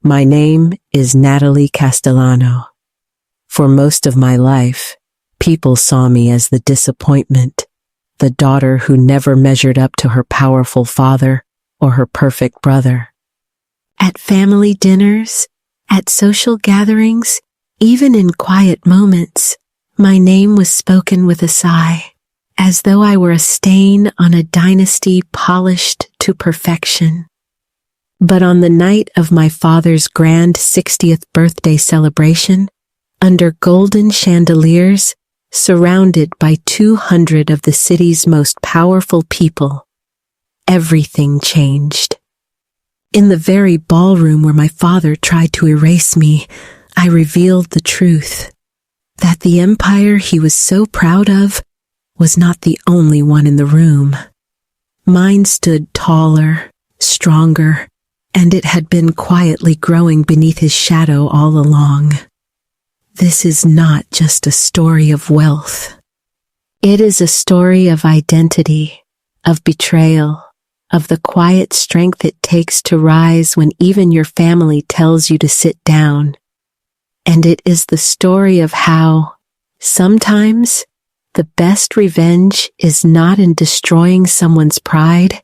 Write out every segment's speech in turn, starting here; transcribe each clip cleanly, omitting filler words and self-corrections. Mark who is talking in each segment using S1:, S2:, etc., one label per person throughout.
S1: My name is Natalie Castellano. For most of my life, people saw me as the disappointment, the daughter who never measured up to her powerful father or her perfect brother. At family dinners, at social gatherings, even in quiet moments, my name was spoken with a sigh, as though I were a stain on a dynasty polished to perfection. But on the night of my father's grand 60th birthday celebration, under golden chandeliers, surrounded by 200 of the city's most powerful people, everything changed. In the very ballroom where my father tried to erase me, I revealed the truth, that the empire he was so proud of was not the only one in the room. Mine stood taller, stronger, and it had been quietly growing beneath his shadow all along. This is not just a story of wealth. It is a story of identity, of betrayal, of the quiet strength it takes to rise when even your family tells you to sit down. And it is the story of how, sometimes, the best revenge is not in destroying someone's pride,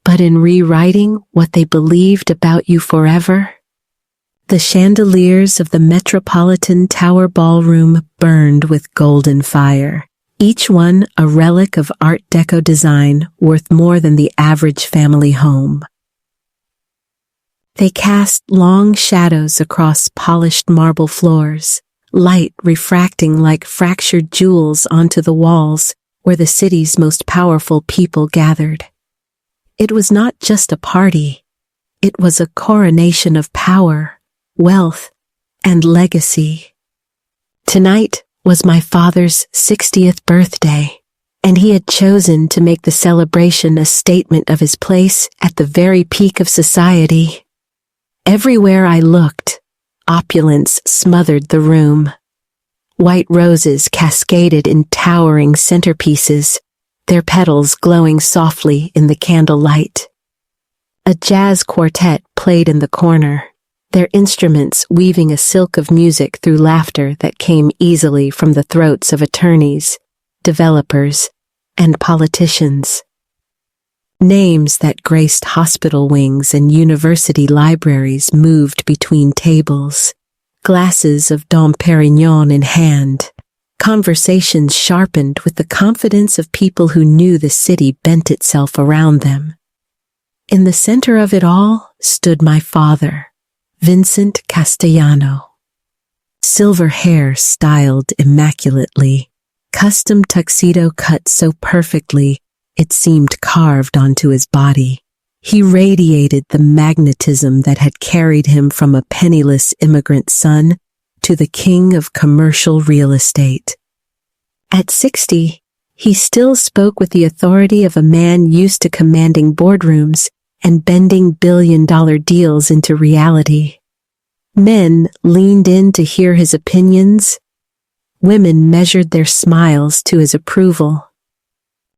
S1: but in rewriting what they believed about you forever. The chandeliers of the Metropolitan Tower ballroom burned with golden fire, each one a relic of Art Deco design worth more than the average family home. They cast long shadows across polished marble floors, light refracting like fractured jewels onto the walls where the city's most powerful people gathered. It was not just a party, it was a coronation of power, wealth, and legacy. Tonight was my father's 60th birthday, and he had chosen to make the celebration a statement of his place at the very peak of society. Everywhere I looked, opulence smothered the room. White roses cascaded in towering centerpieces, their petals glowing softly in the candlelight. A jazz quartet played in the corner, their instruments weaving a silk of music through laughter that came easily from the throats of attorneys, developers, and politicians. Names that graced hospital wings and university libraries moved between tables, glasses of Dom Perignon in hand. Conversations sharpened with the confidence of people who knew the city bent itself around them. In the center of it all stood my father, Vincent Castellano. Silver hair styled immaculately, custom tuxedo cut so perfectly it seemed carved onto his body. He radiated the magnetism that had carried him from a penniless immigrant son to the king of commercial real estate. At 60, he still spoke with the authority of a man used to commanding boardrooms and bending billion-dollar deals into reality. Men leaned in to hear his opinions. Women measured their smiles to his approval.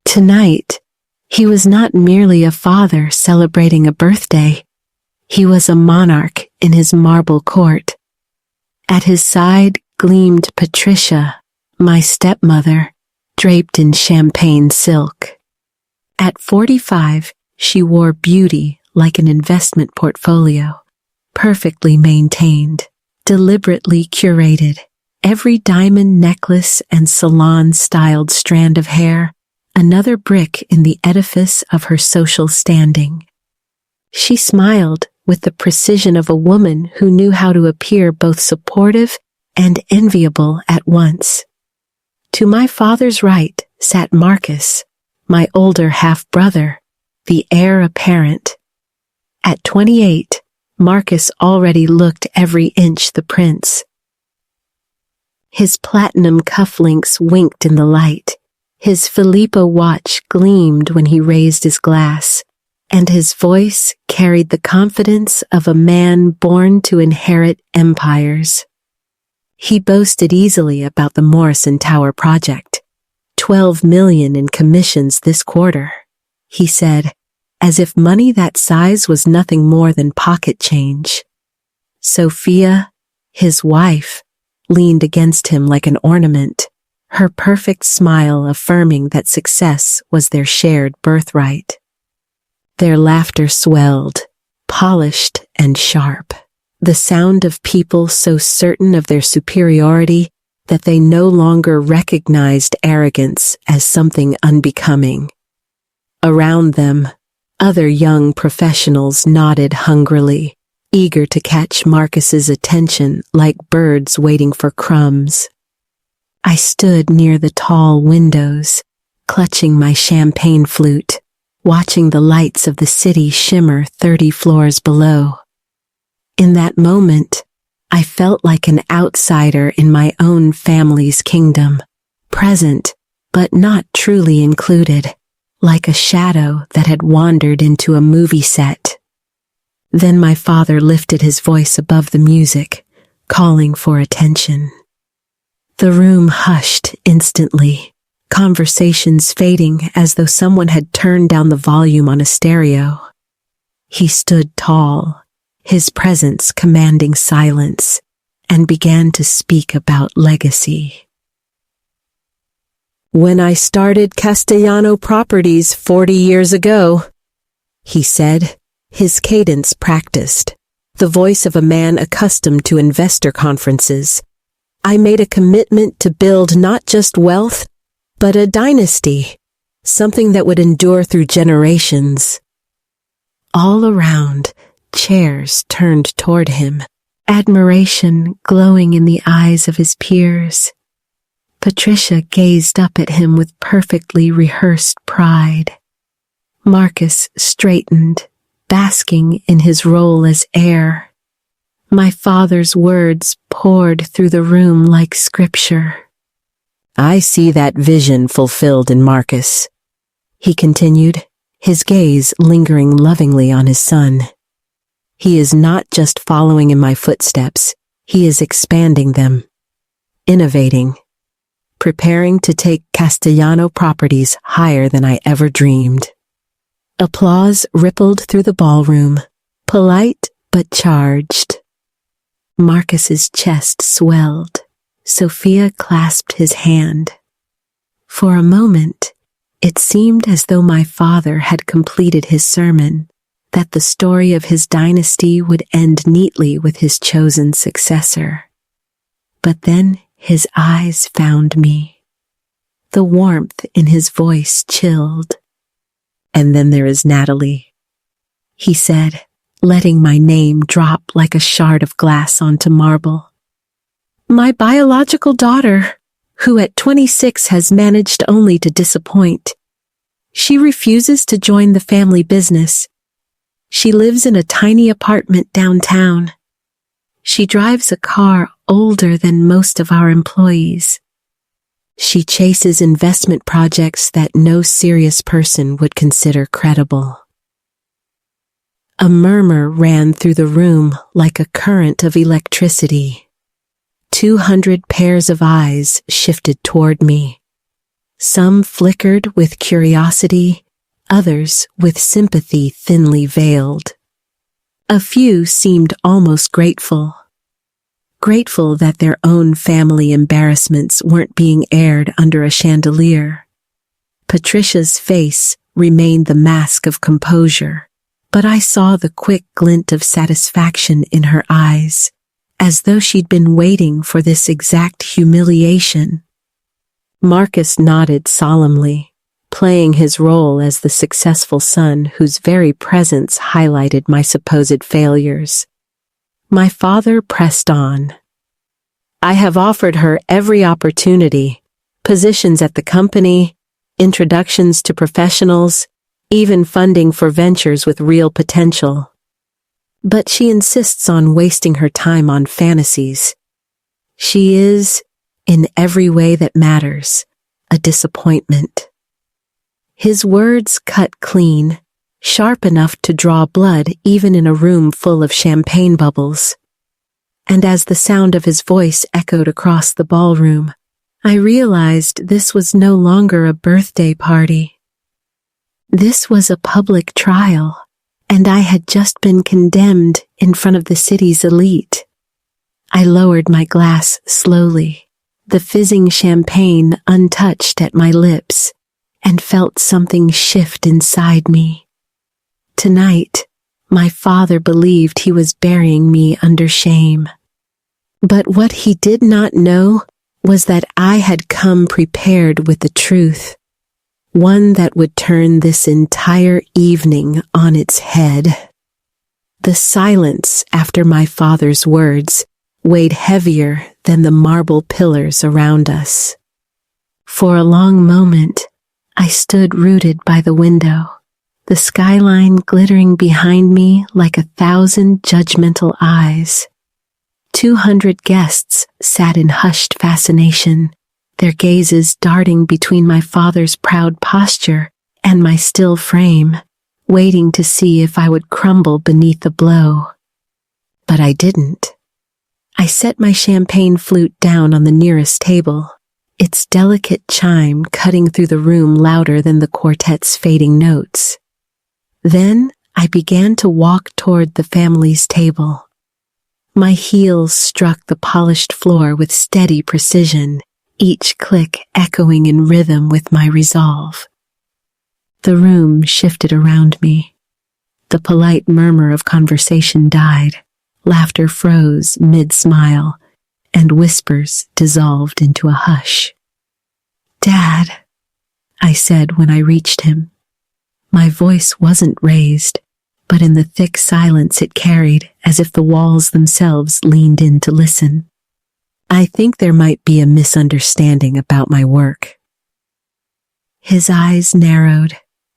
S1: Tonight, he was not merely a father celebrating a birthday. He was a monarch in his marble court. At his side gleamed Patricia, my stepmother, draped in champagne silk. At 45, she wore beauty like an investment portfolio, perfectly maintained, deliberately curated. Every diamond necklace and salon-styled strand of hair, another brick in the edifice of her social standing. She smiled with the precision of a woman who knew how to appear both supportive and enviable at once. To my father's right sat Marcus, my older half-brother, the heir apparent. At 28, Marcus already looked every inch the prince. His platinum cufflinks winked in the light, his Filippo watch gleamed when he raised his glass, and his voice carried the confidence of a man born to inherit empires. He boasted easily about the Morrison Tower project. $12 million in commissions this quarter, he said, as if money that size was nothing more than pocket change. Sophia, his wife, leaned against him like an ornament, her perfect smile affirming that success was their shared birthright. Their laughter swelled, polished and sharp, the sound of people so certain of their superiority that they no longer recognized arrogance as something unbecoming. Around them, other young professionals nodded hungrily, eager to catch Marcus's attention like birds waiting for crumbs. I stood near the tall windows, clutching my champagne flute, watching the lights of the city shimmer 30 floors below. In that moment, I felt like an outsider in my own family's kingdom, present but not truly included, like a shadow that had wandered into a movie set. Then my father lifted his voice above the music, calling for attention. The room hushed instantly, conversations fading as though someone had turned down the volume on a stereo. He stood tall, his presence commanding silence, and began to speak about legacy. "When I started Castellano Properties 40 years ago," he said, his cadence practiced, the voice of a man accustomed to investor conferences, "I made a commitment to build not just wealth, but a dynasty, something that would endure through generations." All around, chairs turned toward him, admiration glowing in the eyes of his peers. Patricia gazed up at him with perfectly rehearsed pride. Marcus straightened, basking in his role as heir. My father's words poured through the room like scripture. "I see that vision fulfilled in Marcus," he continued, his gaze lingering lovingly on his son. "He is not just following in my footsteps, he is expanding them, innovating, preparing to take Castellano Properties higher than I ever dreamed." Applause rippled through the ballroom, polite but charged. Marcus's chest swelled. Sophia clasped his hand. For a moment, it seemed as though my father had completed his sermon, that the story of his dynasty would end neatly with his chosen successor. But then his eyes found me. The warmth in his voice chilled. "And then there is Natalie," he said, letting my name drop like a shard of glass onto marble. "My biological daughter, who at 26 has managed only to disappoint. She refuses to join the family business. She lives in a tiny apartment downtown. She drives a car older than most of our employees. She chases investment projects that no serious person would consider credible." A murmur ran through the room like a current of electricity. 200 pairs of eyes shifted toward me. Some flickered with curiosity, others with sympathy thinly veiled. A few seemed almost grateful. Grateful that their own family embarrassments weren't being aired under a chandelier. Patricia's face remained the mask of composure, but I saw the quick glint of satisfaction in her eyes, as though she'd been waiting for this exact humiliation. Marcus nodded solemnly, playing his role as the successful son whose very presence highlighted my supposed failures. My father pressed on. "I have offered her every opportunity, positions at the company, introductions to professionals, even funding for ventures with real potential. But she insists on wasting her time on fantasies. She is, in every way that matters, a disappointment." His words cut clean, sharp enough to draw blood even in a room full of champagne bubbles. And as the sound of his voice echoed across the ballroom, I realized this was no longer a birthday party. This was a public trial, and I had just been condemned in front of the city's elite. I lowered my glass slowly, the fizzing champagne untouched at my lips, and felt something shift inside me. Tonight, my father believed he was burying me under shame. But what he did not know was that I had come prepared with the truth, one that would turn this entire evening on its head. The silence after my father's words weighed heavier than the marble pillars around us. For a long moment, I stood rooted by the window, the skyline glittering behind me like 1,000 judgmental eyes. 200 guests sat in hushed fascination, their gazes darting between my father's proud posture and my still frame, waiting to see if I would crumble beneath the blow. But I didn't. I set my champagne flute down on the nearest table, its delicate chime cutting through the room louder than the quartet's fading notes. Then I began to walk toward the family's table. My heels struck the polished floor with steady precision, each click echoing in rhythm with my resolve. The room shifted around me. The polite murmur of conversation died. Laughter froze mid-smile, and whispers dissolved into a hush. "Dad," I said when I reached him. My voice wasn't raised, but in the thick silence it carried as if the walls themselves leaned in to listen. "I think there might be a misunderstanding about my work." His eyes narrowed,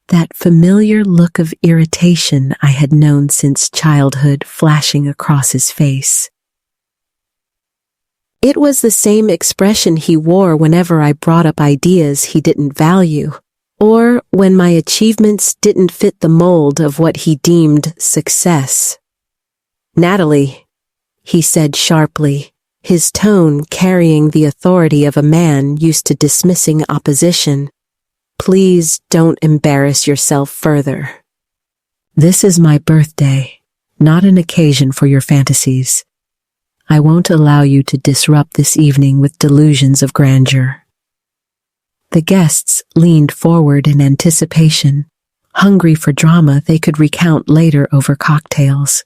S1: that familiar look of irritation I had known since childhood flashing across his face. It was the same expression he wore whenever I brought up ideas he didn't value, or when my achievements didn't fit the mold of what he deemed success. "Natalie," he said sharply, his tone carrying the authority of a man used to dismissing opposition, "please don't embarrass yourself further. This is my birthday, not an occasion for your fantasies. I won't allow you to disrupt this evening with delusions of grandeur." The guests leaned forward in anticipation, hungry for drama they could recount later over cocktails.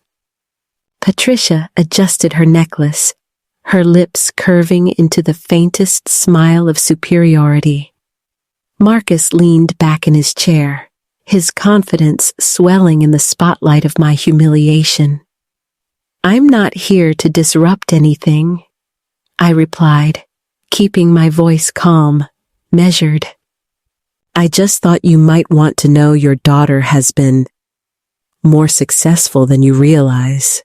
S1: Patricia adjusted her necklace, her lips curving into the faintest smile of superiority. Marcus leaned back in his chair, his confidence swelling in the spotlight of my humiliation. "I'm not here to disrupt anything," I replied, keeping my voice calm, measured. "I just thought you might want to know your daughter has been more successful than you realize."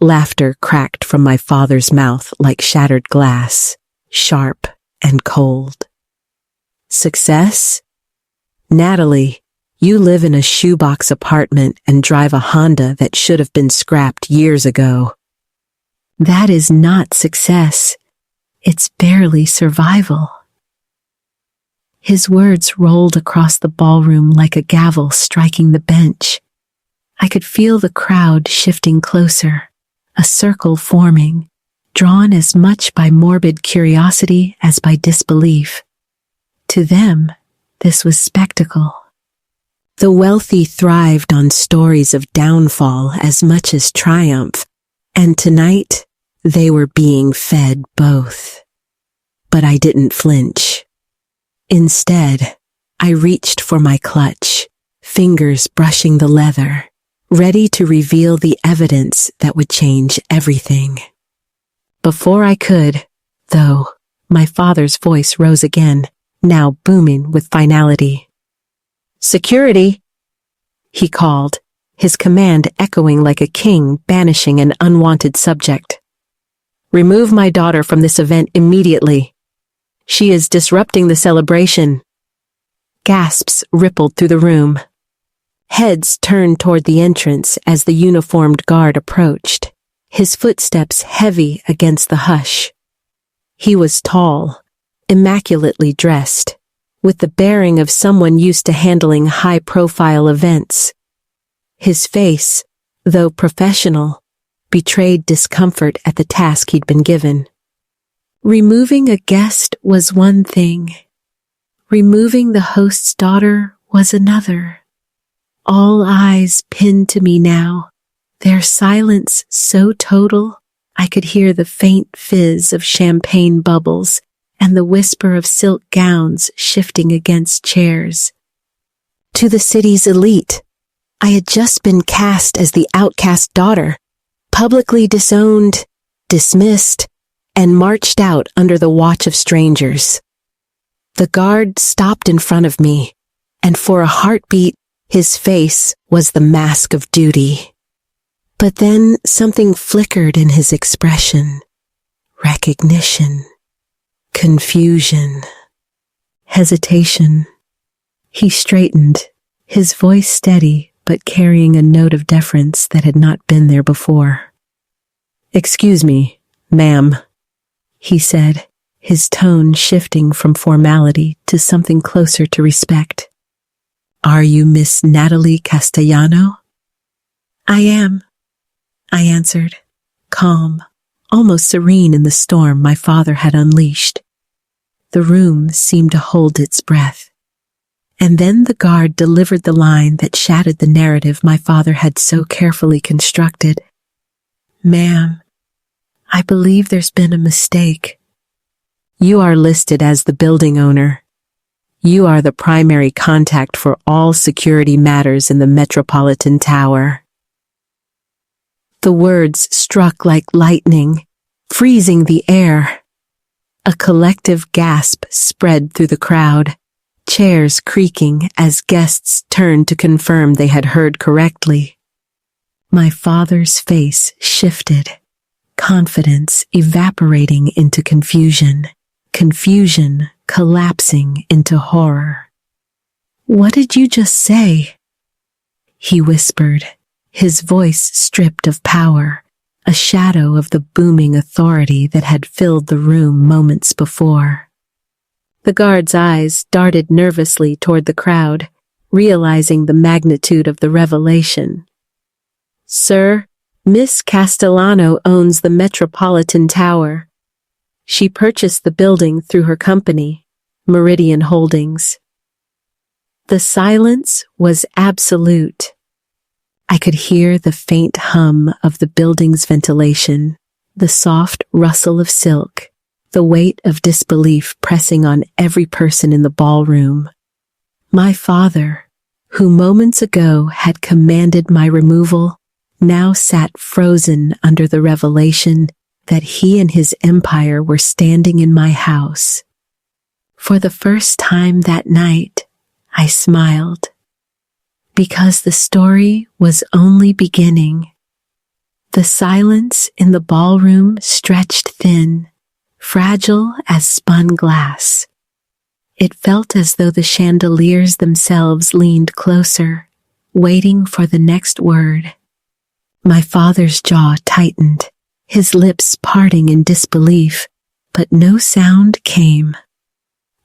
S1: Laughter cracked from my father's mouth like shattered glass, sharp and cold. "Success? Natalie, you live in a shoebox apartment and drive a Honda that should have been scrapped years ago." "That is not success. It's barely survival." His words rolled across the ballroom like a gavel striking the bench. I could feel the crowd shifting closer, a circle forming, drawn as much by morbid curiosity as by disbelief. To them, this was spectacle. The wealthy thrived on stories of downfall as much as triumph, and tonight they were being fed both. But I didn't flinch. Instead, I reached for my clutch, fingers brushing the leather, ready to reveal the evidence that would change everything. Before I could, though, my father's voice rose again, now booming with finality. "Security!" he called, his command echoing like a king banishing an unwanted subject. "Remove my daughter from this event immediately. She is disrupting the celebration." Gasps rippled through the room. Heads turned toward the entrance as the uniformed guard approached, his footsteps heavy against the hush. He was tall, immaculately dressed, with the bearing of someone used to handling high-profile events. His face, though professional, betrayed discomfort at the task he'd been given. Removing a guest was one thing. Removing the host's daughter was another. All eyes pinned to me now, their silence so total I could hear the faint fizz of champagne bubbles and the whisper of silk gowns shifting against chairs. To the city's elite, I had just been cast as the outcast daughter, publicly disowned, dismissed, and marched out under the watch of strangers. The guard stopped in front of me, and for a heartbeat, his face was the mask of duty. But then something flickered in his expression. Recognition. Confusion. Hesitation. He straightened, his voice steady but carrying a note of deference that had not been there before. "Excuse me, ma'am," he said, his tone shifting from formality to something closer to respect. "Are you Miss Natalie Castellano?" "I am," I answered, calm, almost serene in the storm my father had unleashed. The room seemed to hold its breath. And then the guard delivered the line that shattered the narrative my father had so carefully constructed. "Ma'am, I believe there's been a mistake. You are listed as the building owner. You are the primary contact for all security matters in the Metropolitan Tower." The words struck like lightning, freezing the air. A collective gasp spread through the crowd, chairs creaking as guests turned to confirm they had heard correctly. My father's face shifted, confidence evaporating into confusion, confusion collapsing into horror. "What did you just say?" he whispered, his voice stripped of power, a shadow of the booming authority that had filled the room moments before. The guard's eyes darted nervously toward the crowd, realizing the magnitude of the revelation. "Sir, Miss Castellano owns the Metropolitan Tower. She purchased the building through her company, Meridian Holdings." The silence was absolute. I could hear the faint hum of the building's ventilation, the soft rustle of silk, the weight of disbelief pressing on every person in the ballroom. My father, who moments ago had commanded my removal, now sat frozen under the revelation that he and his empire were standing in my house. For the first time that night, I smiled, because the story was only beginning. The silence in the ballroom stretched thin, fragile as spun glass. It felt as though the chandeliers themselves leaned closer, waiting for the next word. My father's jaw tightened, his lips parting in disbelief, but no sound came.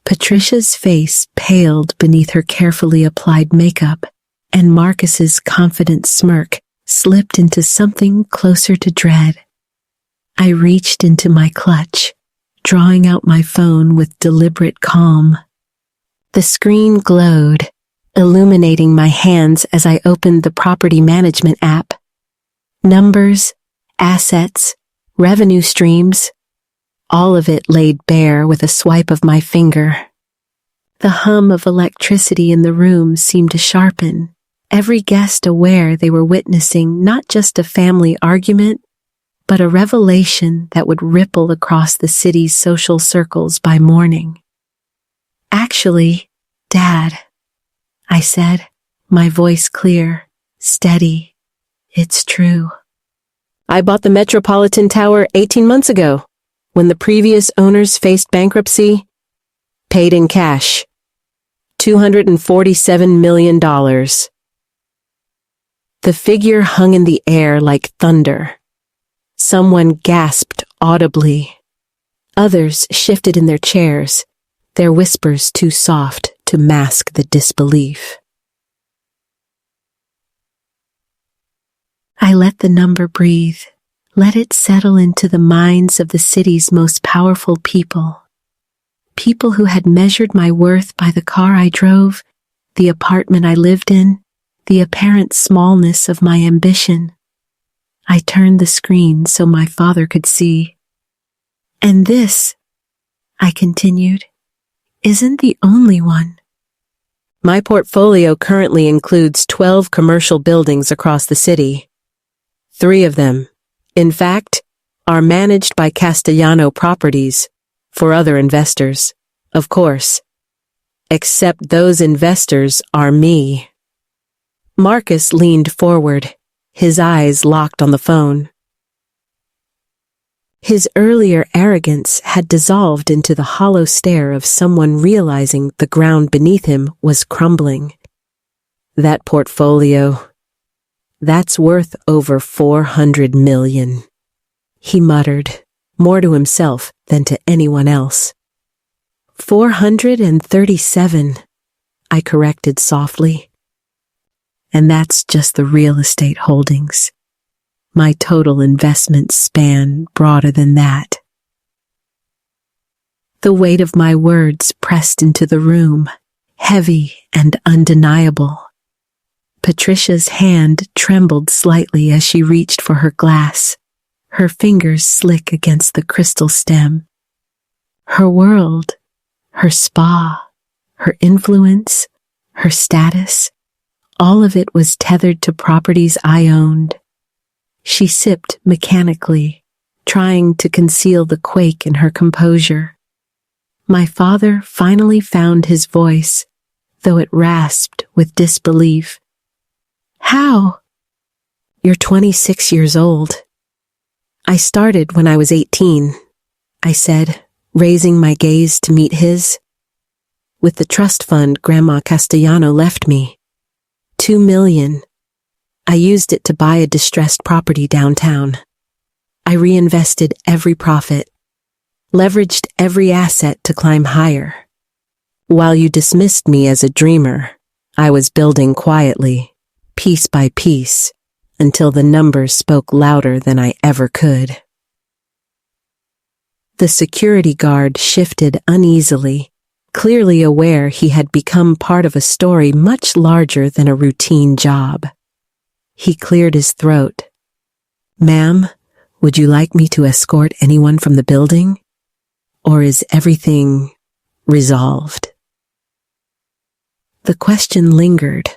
S1: Patricia's face paled beneath her carefully applied makeup, and Marcus's confident smirk slipped into something closer to dread. I reached into my clutch, drawing out my phone with deliberate calm. The screen glowed, illuminating my hands as I opened the property management app. Numbers, assets, revenue streams, all of it laid bare with a swipe of my finger. The hum of electricity in the room seemed to sharpen, every guest aware they were witnessing not just a family argument, but a revelation that would ripple across the city's social circles by morning. "Actually, Dad," I said, my voice clear, steady. "It's true. I bought the Metropolitan Tower 18 months ago, when the previous owners faced bankruptcy, paid in cash. $247 million. The figure hung in the air like thunder. Someone gasped audibly. Others shifted in their chairs, their whispers too soft to mask the disbelief. I let the number breathe, let it settle into the minds of the city's most powerful people. People who had measured my worth by the car I drove, the apartment I lived in, the apparent smallness of my ambition. I turned the screen so my father could see. And this, I continued, isn't the only one. My portfolio currently includes 12 commercial buildings across the city. 3 of them, in fact, are managed by Castellano Properties for other investors, of course. Except those investors are me. Marcus leaned forward, his eyes locked on the phone. His earlier arrogance had dissolved into the hollow stare of someone realizing the ground beneath him was crumbling. That portfolio, that's worth over 400 million. He muttered, more to himself than to anyone else. 437, I corrected softly. And that's just the real estate holdings. My total investments span broader than that. The weight of my words pressed into the room, heavy and undeniable. Patricia's hand trembled slightly as she reached for her glass, her fingers slick against the crystal stem. Her world, her spa, her influence, her status, all of it was tethered to properties I owned. She sipped mechanically, trying to conceal the quake in her composure. My father finally found his voice, though it rasped with disbelief. How? You're 26 years old. I started when I was 18, I said, raising my gaze to meet his. With the trust fund Grandma Castellano left me. 2 million. I used it to buy a distressed property downtown. I reinvested every profit, leveraged every asset to climb higher. While you dismissed me as a dreamer, I was building quietly, piece by piece, until the numbers spoke louder than I ever could. The security guard shifted uneasily, clearly aware he had become part of a story much larger than a routine job. He cleared his throat. Ma'am, would you like me to escort anyone from the building? Or is everything resolved? The question lingered,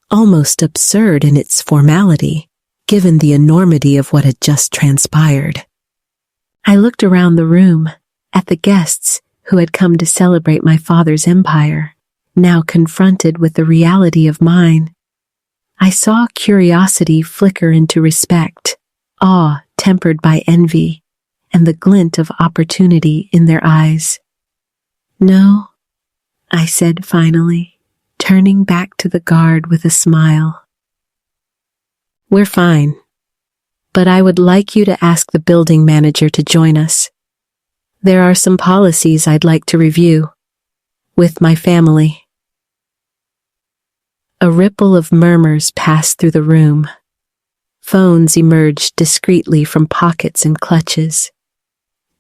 S1: almost absurd in its formality, given the enormity of what had just transpired. I looked around the room, at the guests who had come to celebrate my father's empire, now confronted with the reality of mine. I saw curiosity flicker into respect, awe tempered by envy, and the glint of opportunity in their eyes. No, I said finally, turning back to the guard with a smile. We're fine, but I would like you to ask the building manager to join us. There are some policies I'd like to review with my family. A ripple of murmurs passed through the room. Phones emerged discreetly from pockets and clutches.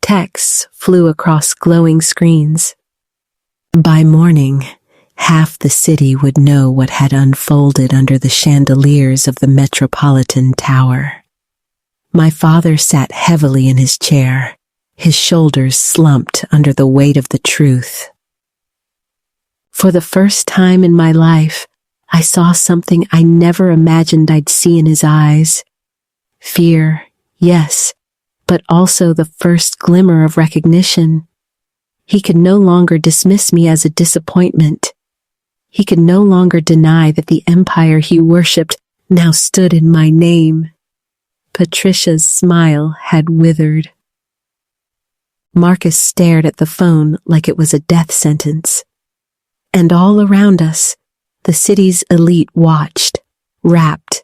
S1: Texts flew across glowing screens. By morning, half the city would know what had unfolded under the chandeliers of the Metropolitan Tower. My father sat heavily in his chair, his shoulders slumped under the weight of the truth. For the first time in my life, I saw something I never imagined I'd see in his eyes. Fear, yes, but also the first glimmer of recognition. He could no longer dismiss me as a disappointment. He could no longer deny that the empire he worshipped now stood in my name. Patricia's smile had withered. Marcus stared at the phone like it was a death sentence. And all around us, the city's elite watched, rapt,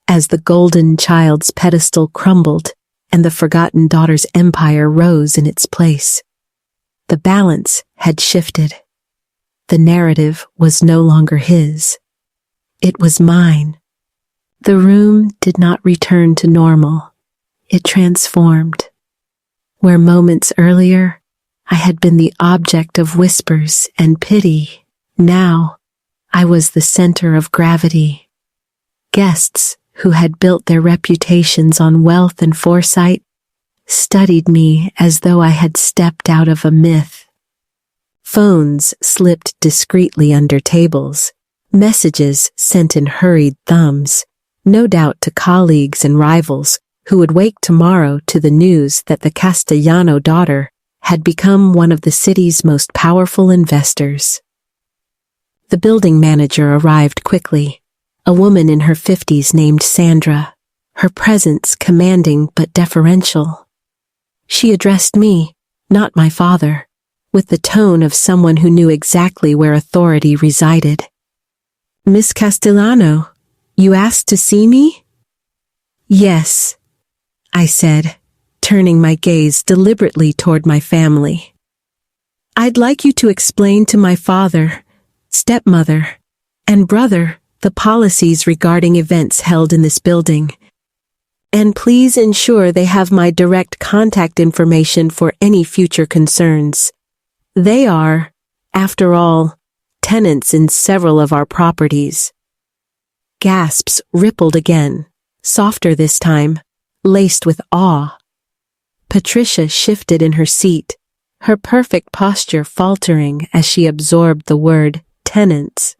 S1: as the golden child's pedestal crumbled and the forgotten daughter's empire rose in its place. The balance had shifted. The narrative was no longer his. It was mine. The room did not return to normal. It transformed. Where moments earlier, I had been the object of whispers and pity, now I was the center of gravity. Guests who had built their reputations on wealth and foresight studied me as though I had stepped out of a myth. Phones slipped discreetly under tables, messages sent in hurried thumbs, no doubt to colleagues and rivals who would wake tomorrow to the news that the Castellano daughter had become one of the city's most powerful investors. The building manager arrived quickly, a woman in her 50s named Sandra, her presence commanding but deferential. She addressed me, not my father, with the tone of someone who knew exactly where authority resided. "Miss Castellano, you asked to see me?" "Yes," I said, turning my gaze deliberately toward my family. "I'd like you to explain to my father, stepmother, and brother the policies regarding events held in this building. And please ensure they have my direct contact information for any future concerns. They are, after all, tenants in several of our properties." Gasps rippled again, softer this time, laced with awe. Patricia shifted in her seat, her perfect posture faltering as she absorbed the word tenants.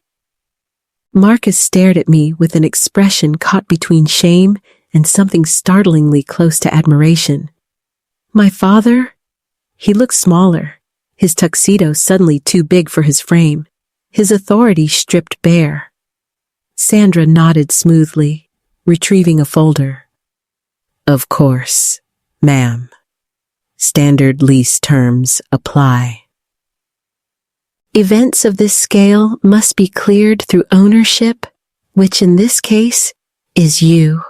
S1: Marcus stared at me with an expression caught between shame and something startlingly close to admiration. My father? He looked smaller, his tuxedo suddenly too big for his frame, his authority stripped bare. Sandra nodded smoothly, retrieving a folder. "Of course, ma'am. Standard lease terms apply." Events of this scale must be cleared through ownership, which in this case is you.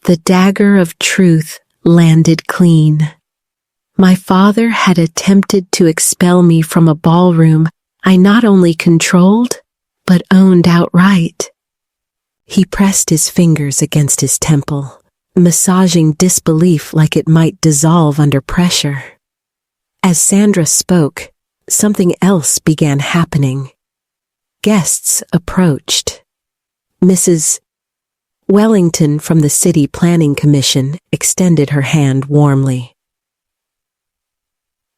S1: The dagger of truth landed clean. My father had attempted to expel me from a ballroom I not only controlled, but owned outright. He pressed his fingers against his temple, massaging disbelief like it might dissolve under pressure. As Sandra spoke, something else began happening. Guests approached. Mrs. Wellington from the City Planning Commission extended her hand warmly.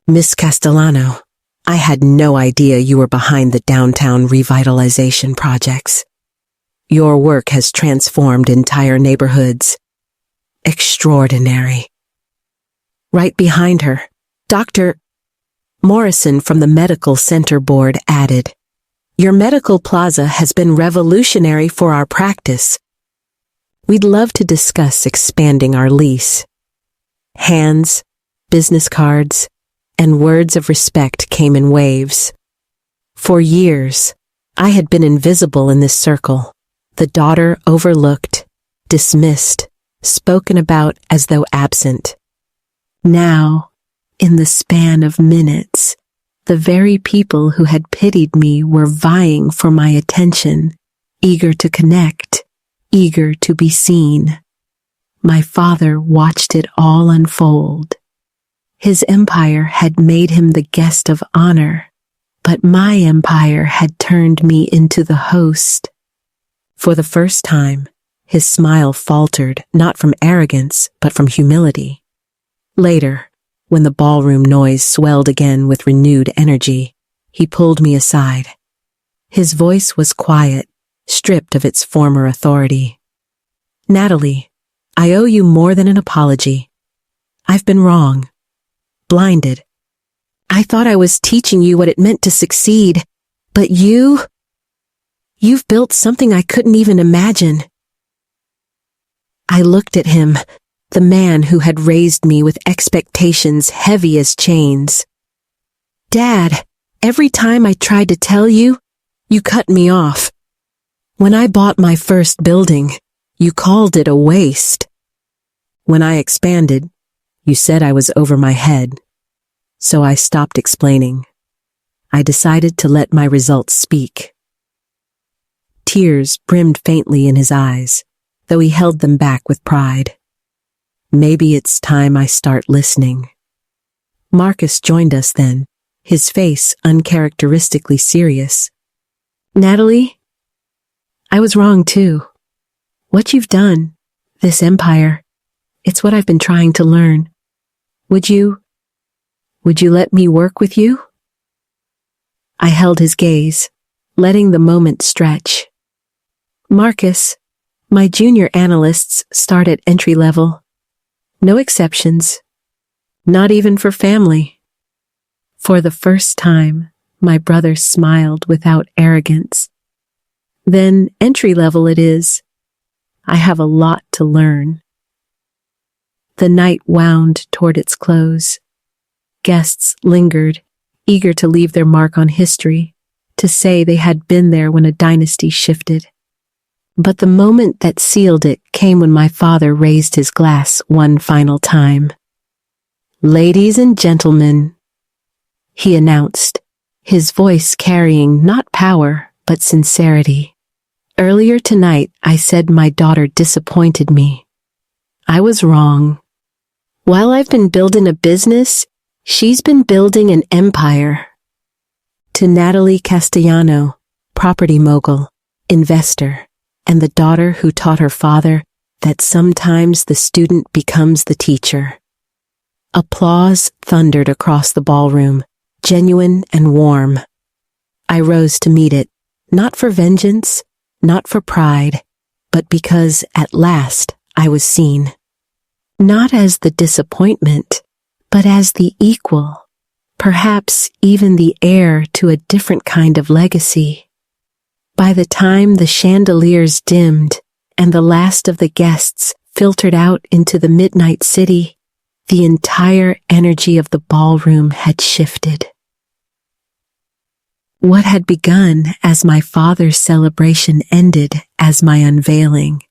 S1: "Miss Castellano, I had no idea you were behind the downtown revitalization projects. Your work has transformed entire neighborhoods. Extraordinary." Right behind her, Dr. Morrison from the Medical Center Board added, "Your medical plaza has been revolutionary for our practice. We'd love to discuss expanding our lease." Hands, business cards, and words of respect came in waves. For years, I had been invisible in this circle, the daughter overlooked, dismissed, spoken about as though absent. Now, in the span of minutes, the very people who had pitied me were vying for my attention, eager to connect, eager to be seen. My father watched it all unfold. His empire had made him the guest of honor, but my empire had turned me into the host. For the first time, his smile faltered, not from arrogance, but from humility. Later, when the ballroom noise swelled again with renewed energy, he pulled me aside. His voice was quiet, stripped of its former authority. "Natalie, I owe you more than an apology. I've been wrong. Blinded. I thought I was teaching you what it meant to succeed, but you've built something I couldn't even imagine." I looked at him, the man who had raised me with expectations heavy as chains. "Dad, every time I tried to tell you, you cut me off. When I bought my first building, you called it a waste. When I expanded, you said I was over my head. So I stopped explaining. I decided to let my results speak." Tears brimmed faintly in his eyes, though he held them back with pride. Maybe it's time I start listening. Marcus joined us then, his face uncharacteristically serious. Natalie, I was wrong too. What you've done, this empire, it's what I've been trying to learn. Would you let me work with you? I held his gaze, letting the moment stretch. Marcus, my junior analysts start at entry level. No exceptions. Not even for family. For the first time, my brother smiled without arrogance. Then entry level it is. I have a lot to learn. The night wound toward its close. Guests lingered, eager to leave their mark on history, to say they had been there when a dynasty shifted. But the moment that sealed it came when my father raised his glass one final time. Ladies and gentlemen, he announced, his voice carrying not power, but sincerity. Earlier tonight, I said my daughter disappointed me. I was wrong. While I've been building a business, she's been building an empire. To Natalie Castellano, property mogul, investor, and the daughter who taught her father that sometimes the student becomes the teacher. Applause thundered across the ballroom, genuine and warm. I rose to meet it, not for vengeance, not for pride, but because at last I was seen. Not as the disappointment, but as the equal, perhaps even the heir to a different kind of legacy. By the time the chandeliers dimmed and the last of the guests filtered out into the midnight city, the entire energy of the ballroom had shifted. What had begun as my father's celebration ended as my unveiling,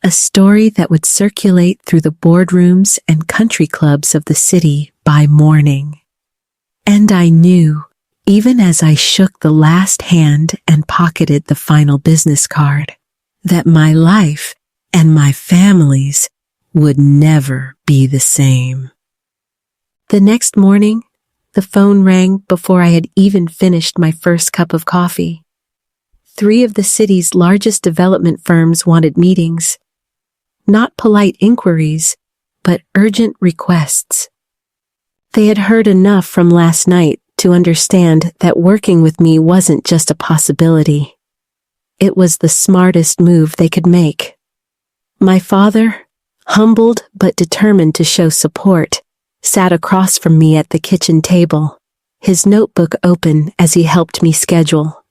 S1: a story that would circulate through the boardrooms and country clubs of the city by morning. And I knew, even as I shook the last hand and pocketed the final business card, that my life and my family's would never be the same. The next morning, the phone rang before I had even finished my first cup of coffee. 3 of the city's largest development firms wanted meetings. Not polite inquiries, but urgent requests. They had heard enough from last night to understand that working with me wasn't just a possibility. It was the smartest move they could make. My father, humbled but determined to show support, sat across from me at the kitchen table, his notebook open as he helped me schedule.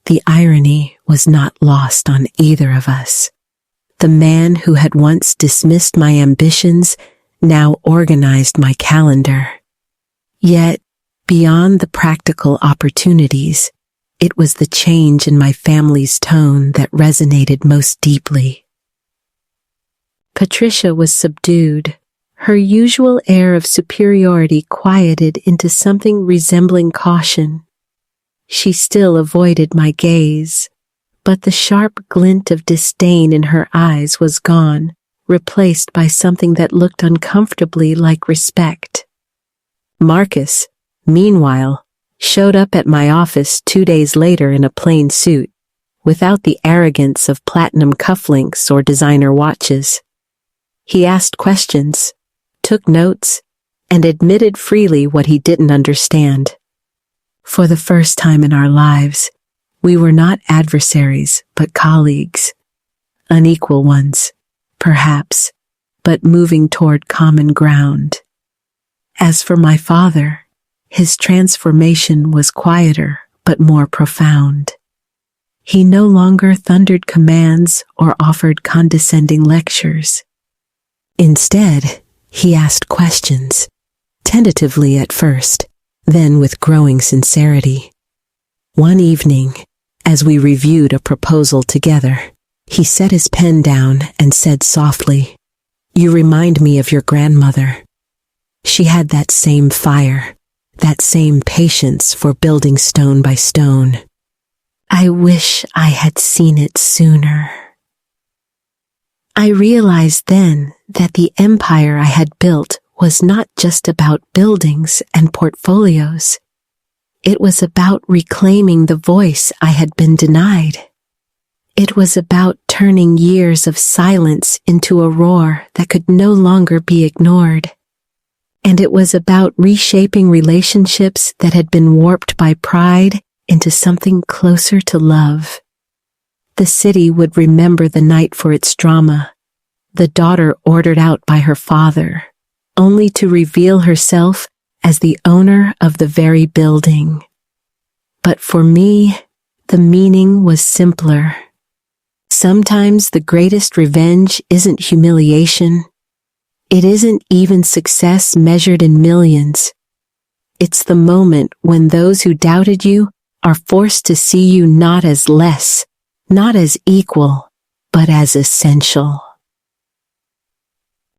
S1: The irony was not lost on either of us. The man who had once dismissed my ambitions now organized my calendar. Yet, beyond the practical opportunities, it was the change in my family's tone that resonated most deeply. Patricia was subdued. Her usual air of superiority quieted into something resembling caution. She still avoided my gaze, but the sharp glint of disdain in her eyes was gone, replaced by something that looked uncomfortably like respect. Marcus, meanwhile, showed up at my office 2 days later in a plain suit, without the arrogance of platinum cufflinks or designer watches. He asked questions, took notes, and admitted freely what he didn't understand. For the first time in our lives, we were not adversaries, but colleagues. Unequal ones, perhaps, but moving toward common ground. As for my father, his transformation was quieter, but more profound. He no longer thundered commands or offered condescending lectures. Instead, he asked questions, tentatively at first, then with growing sincerity. One evening, as we reviewed a proposal together, he set his pen down and said softly, "You remind me of your grandmother. She had that same fire, that same patience for building stone by stone." I wish I had seen it sooner. I realized then that the empire I had built was not just about buildings and portfolios. It was about reclaiming the voice I had been denied. It was about turning years of silence into a roar that could no longer be ignored. And it was about reshaping relationships that had been warped by pride into something closer to love. The city would remember the night for its drama, the daughter ordered out by her father, only to reveal herself as the owner of the very building. But for me, the meaning was simpler. Sometimes the greatest revenge isn't humiliation. It isn't even success measured in millions. It's the moment when those who doubted you are forced to see you not as less, not as equal, but as essential.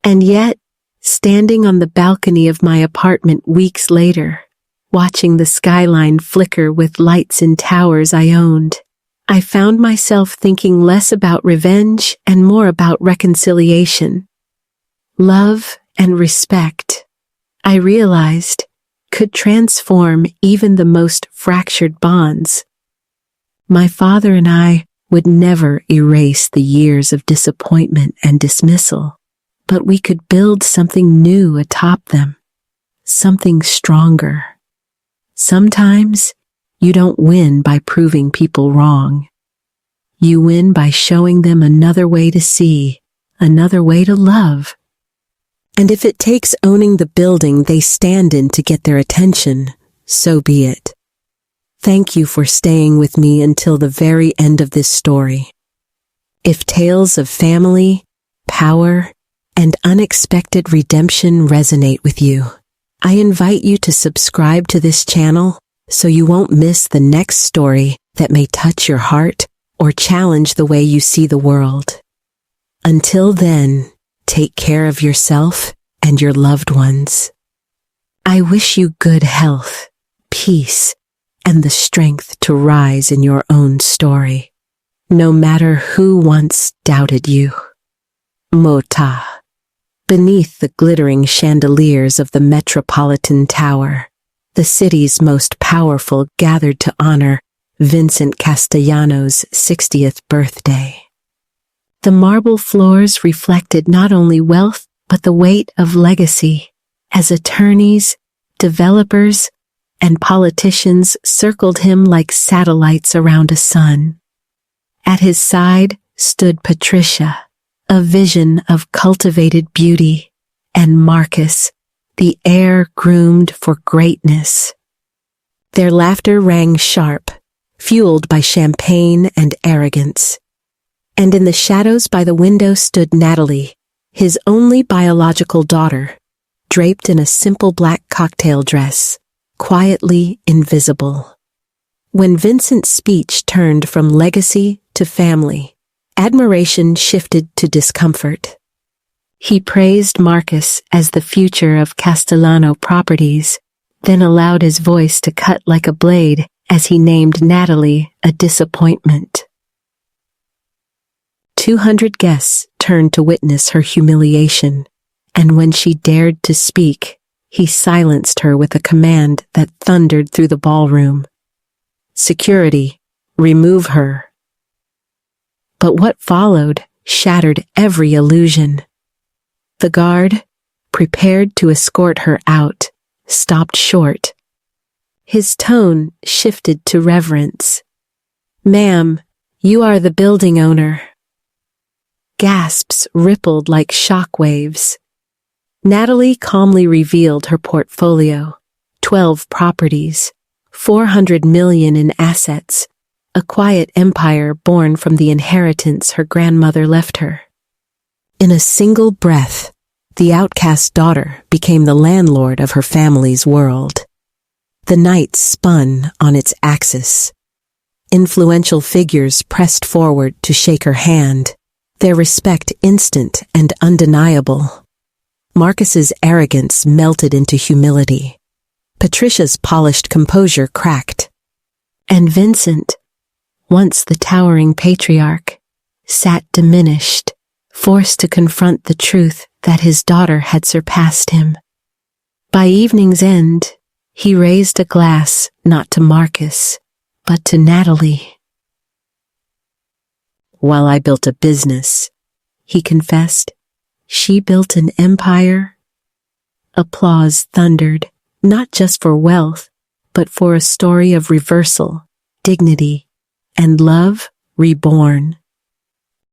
S1: And yet, standing on the balcony of my apartment weeks later, watching the skyline flicker with lights in towers I owned, I found myself thinking less about revenge and more about reconciliation. Love and respect, I realized, could transform even the most fractured bonds. My father and I would never erase the years of disappointment and dismissal, but we could build something new atop them, something stronger. Sometimes you don't win by proving people wrong. You win by showing them another way to see, another way to love. And if it takes owning the building they stand in to get their attention, so be it. Thank you for staying with me until the very end of this story. If tales of family, power, and unexpected redemption resonate with you, I invite you to subscribe to this channel so you won't miss the next story that may touch your heart or challenge the way you see the world. Until then, take care of yourself and your loved ones. I wish you good health, peace, and the strength to rise in your own story, no matter who once doubted you. Mota. Beneath the glittering chandeliers of the Metropolitan Tower, the city's most powerful gathered to honor Vincent Castellano's 60th birthday. The marble floors reflected not only wealth but the weight of legacy, as attorneys, developers, and politicians circled him like satellites around a sun. At his side stood Patricia, a vision of cultivated beauty, and Marcus, the heir groomed for greatness. Their laughter rang sharp, fueled by champagne and arrogance. And in the shadows by the window stood Natalie, his only biological daughter, draped in a simple black cocktail dress, quietly invisible. When Vincent's speech turned from legacy to family, admiration shifted to discomfort. He praised Marcus as the future of Castellano Properties, then allowed his voice to cut like a blade as he named Natalie a disappointment. 200 guests turned to witness her humiliation, and when she dared to speak, he silenced her with a command that thundered through the ballroom. Security, remove her. But what followed shattered every illusion. The guard, prepared to escort her out, stopped short. His tone shifted to reverence. "Ma'am, you are the building owner." Gasps rippled like shockwaves. Natalie calmly revealed her portfolio, 12 properties, 400 million in assets, a quiet empire born from the inheritance her grandmother left her. In a single breath, the outcast daughter became the landlord of her family's world. The night spun on its axis. Influential figures pressed forward to shake her hand, their respect instant and undeniable. Marcus's arrogance melted into humility. Patricia's polished composure cracked. And Vincent, once the towering patriarch, sat diminished, forced to confront the truth that his daughter had surpassed him. By evening's end, he raised a glass not to Marcus, but to Natalie. "While I built a business," he confessed, "she built an empire." Applause thundered, not just for wealth, but for a story of reversal, dignity, and love reborn.